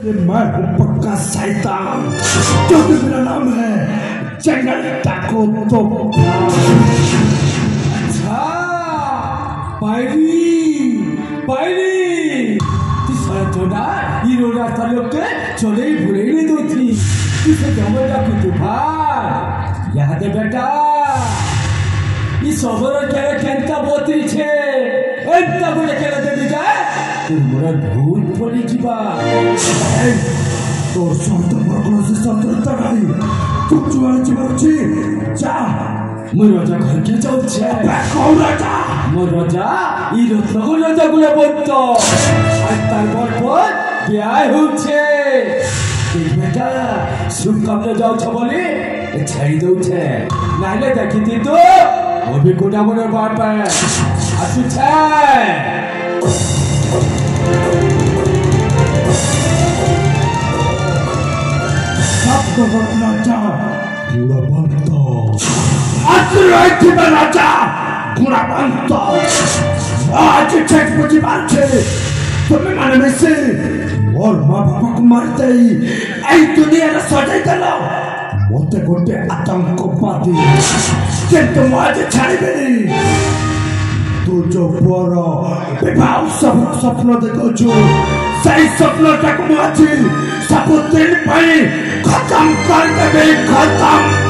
मैं हूँ पक्का शैतान, क्योंकि मेरा नाम है जंगल टाको तोफान। अच्छा, বাইরে তিসরা হিরো রাস্তা লোককে চলেই ভুলেই রে দোথি কিসে জমা ডাকু তুফান ইয়াতে বেটা ই সবর কেড়ে কেনটা বতিছে এন্টা বলে কেড়ে দেবি যায় তোমরা ভূত পড়ি যাবা তোর সন্তান সে সন্তানটা নাই তুই চুয়াচ্ছি বলছি যা মই রাজা ঘরকে যাচ্ছে কোন রাজা মোর রাজা ই রত্নগুলো রাজাগুলো বলতো আর তার পর বিয়ে হচ্ছে এই বেটা শুভ কামলে যাওছ বলে ছাড়ি দৌছে নাহলে দেখিতি তো অভিজ্ঞতা মনে বাপে আসুছে রাজা গুণবন্ত আত্মরাজ্যের রাজা গুণবন্ত আজ শেষ বুঝি পারছে তুমি মানে মিশে ওর মা বাবাকে মারতেই এই দুনিয়ার সজাই দিল মতে গোটে আতঙ্কবাদী কিন্তু ମୁଁ ଆଜି ଛାଡ଼ିବିନି ତୁ ଯୋଉ ପୁଅର ବିବାହ ସ୍ୱପ୍ନ ଦେଖୁଛୁ ସେଇ ସ୍ୱପ୍ନଟାକୁ ମୁଁ ଆଜି ସବୁଦିନ ପାଇଁ ଖତମ କରିଦେବି ଖତମ